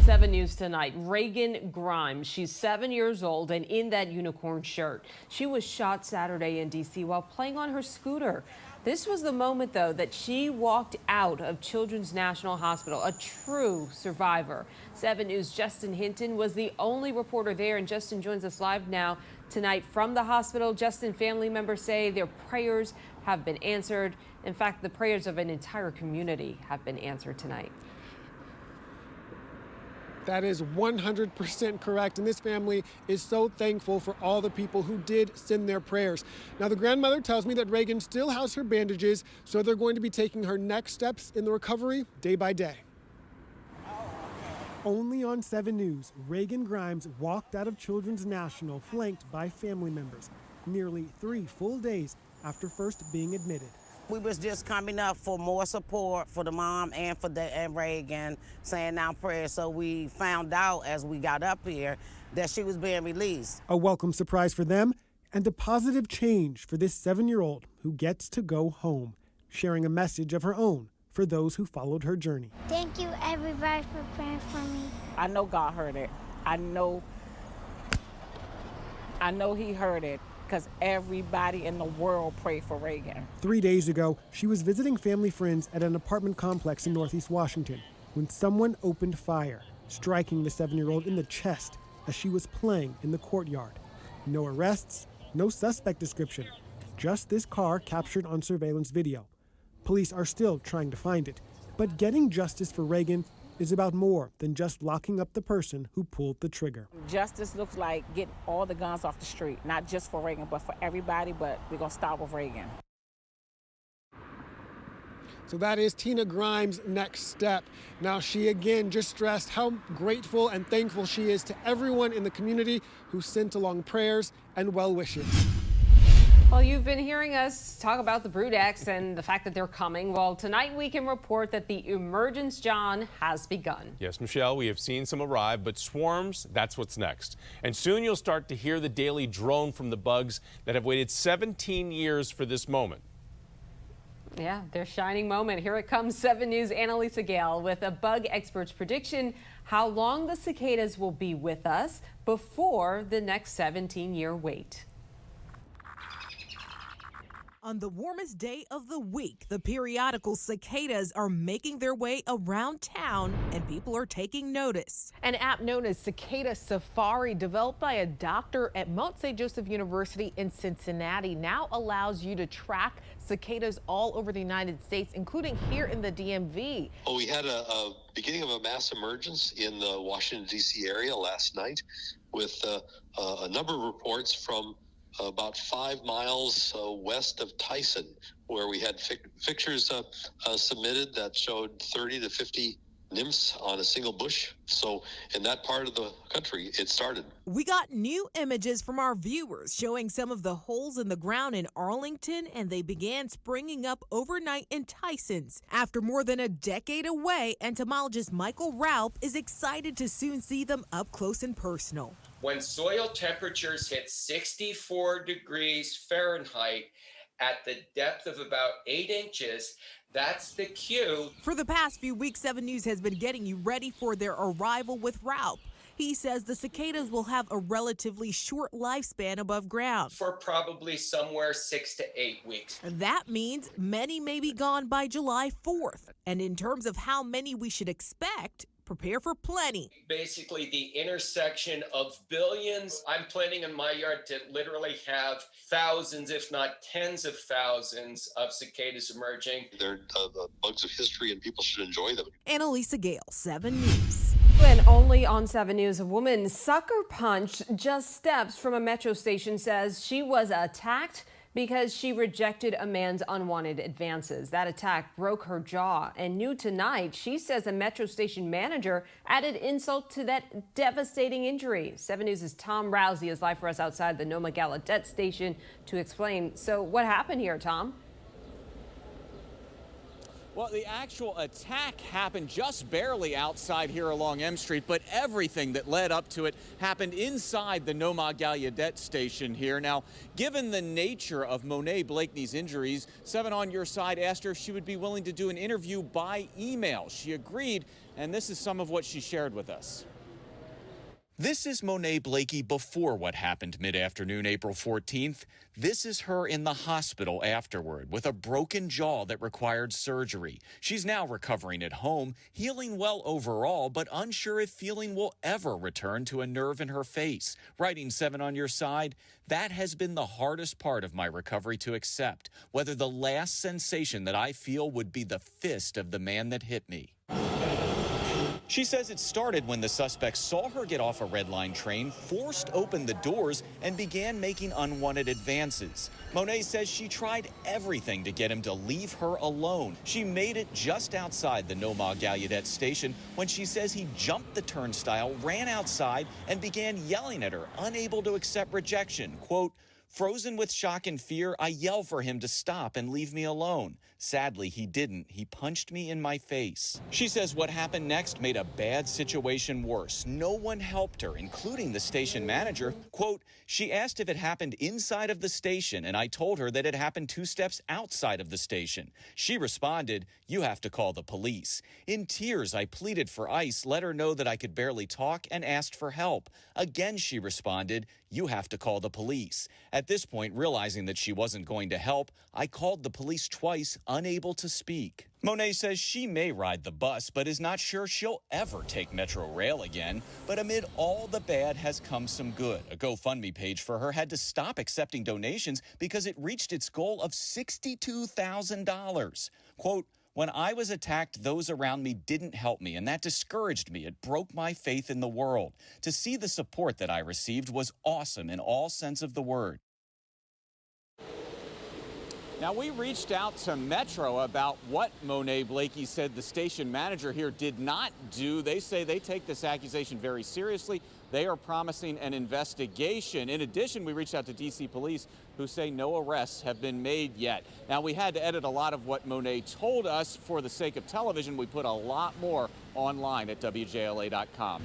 on 7 News tonight, Reagan Grimes. She's 7 years old and in that unicorn shirt. She was shot Saturday in D.C. while playing on her scooter. This was the moment, though, that she walked out of Children's National Hospital, a true survivor. 7 News' Justin Hinton was the only reporter there, and Justin joins us live now tonight from the hospital. Justin, family members say their prayers have been answered. In fact, the prayers of an entire community have been answered tonight. That is 100% correct, and this family is so thankful for all the people who did send their prayers. Now, the grandmother tells me that Reagan still has her bandages, so they're going to be taking her next steps in the recovery day by day. Only on 7 News, Reagan Grimes walked out of Children's National flanked by family members, nearly 3 full days after first being admitted. We was just coming up for more support for the mom and for and Reagan, saying our prayers. So we found out as we got up here that she was being released. A welcome surprise for them and a positive change for this 7-year-old who gets to go home, sharing a message of her own for those who followed her journey. Thank you, everybody, for praying for me. I know God heard it. I know he heard it, because everybody in the world prayed for Reagan. 3 days ago, she was visiting family friends at an apartment complex in Northeast Washington when someone opened fire, striking the 7-year-old in the chest as she was playing in the courtyard. No arrests, no suspect description, just this car captured on surveillance video. Police are still trying to find it, but getting justice for Reagan is about more than just locking up the person who pulled the trigger. Justice looks like getting all the guns off the street, not just for Reagan, but for everybody, but we're gonna start with Reagan. So that is Tina Grimes' next step. Now, she again just stressed how grateful and thankful she is to everyone in the community who sent along prayers and well wishes. Well, you've been hearing us talk about the Brood X and the fact that they're coming. Well, tonight we can report that the emergence, John, has begun. Yes, Michelle, we have seen some arrive, but swarms, that's what's next. And soon you'll start to hear the daily drone from the bugs that have waited 17 years for this moment. Yeah, their shining moment. Here it comes, 7 News' Annalisa Gale with a bug expert's prediction how long the cicadas will be with us before the next 17-year wait. On the warmest day of the week, the periodical cicadas are making their way around town and people are taking notice. An app known as Cicada Safari, developed by a doctor at Mount St. Joseph University in Cincinnati, now allows you to track cicadas all over the United States, including here in the DMV. Well, we had a beginning of a mass emergence in the Washington, D.C. area last night with a number of reports from about 5 miles west of Tyson, where we had pictures submitted that showed 30 to 50 nymphs on a single bush. So in that part of the country, it started. We got new images from our viewers showing some of the holes in the ground in Arlington, and they began springing up overnight in Tysons. After more than a decade away, entomologist Michael Raup is excited to soon see them up close and personal. When soil temperatures hit 64 degrees Fahrenheit at the depth of about 8 inches, that's the cue. For the past few weeks, 7 News has been getting you ready for their arrival with Raup. He says the cicadas will have a relatively short lifespan above ground. For probably somewhere 6 to 8 weeks. That means many may be gone by July 4th. And in terms of how many we should expect, prepare for plenty. Basically the intersection of billions. I'm planning in my yard to literally have thousands, if not tens of thousands of cicadas emerging. They're bugs of history and people should enjoy them. Annalisa Gale, 7 News. And only on 7 News, a woman sucker punched just steps from a metro station says she was attacked because she rejected a man's unwanted advances. That attack broke her jaw. And new tonight, she says a metro station manager added insult to that devastating injury. 7 News' Tom Rousey is live for us outside the Noma Gallaudet station to explain. So what happened here, Tom? Well, the actual attack happened just barely outside here along M Street, but everything that led up to it happened inside the Noma Gallaudet station here. Now, given the nature of Monet Blakeney's injuries, 7 on Your Side asked her if she would be willing to do an interview by email. She agreed, and this is some of what she shared with us. This is Monet Blakey before what happened mid-afternoon, April 14th. This is her in the hospital afterward with a broken jaw that required surgery. She's now recovering at home, healing well overall, but unsure if feeling will ever return to a nerve in her face. Writing 7 on your side, that has been the hardest part of my recovery to accept, whether the last sensation that I feel would be the fist of the man that hit me. She says it started when the suspect saw her get off a Red Line train, forced open the doors, and began making unwanted advances. Monet says she tried everything to get him to leave her alone. She made it just outside the Nomad Gallaudet station when she says he jumped the turnstile, ran outside, and began yelling at her, unable to accept rejection. Quote, "Frozen with shock and fear, I yell for him to stop and leave me alone. Sadly, he didn't. He punched me in my face." She says what happened next made a bad situation worse. No one helped her, including the station manager. Quote, "She asked if it happened inside of the station, and I told her that it happened 2 steps outside of the station. She responded, 'You have to call the police.' In tears, I pleaded for ice, let her know that I could barely talk, and asked for help. Again, she responded, 'You have to call the police.' At this point, realizing that she wasn't going to help, I called the police twice, unable to speak." Monet says she may ride the bus, but is not sure she'll ever take Metro Rail again. But amid all the bad has come some good. A GoFundMe page for her had to stop accepting donations because it reached its goal of $62,000. Quote, "When I was attacked, those around me didn't help me, and that discouraged me. It broke my faith in the world. To see the support that I received was awesome in all sense of the word." Now, we reached out to Metro about what Monet Blakey said the station manager here did not do. They say they take this accusation very seriously. They are promising an investigation. In addition, we reached out to D.C. police who say no arrests have been made yet. Now, we had to edit a lot of what Monet told us for the sake of television. We put a lot more online at WJLA.com.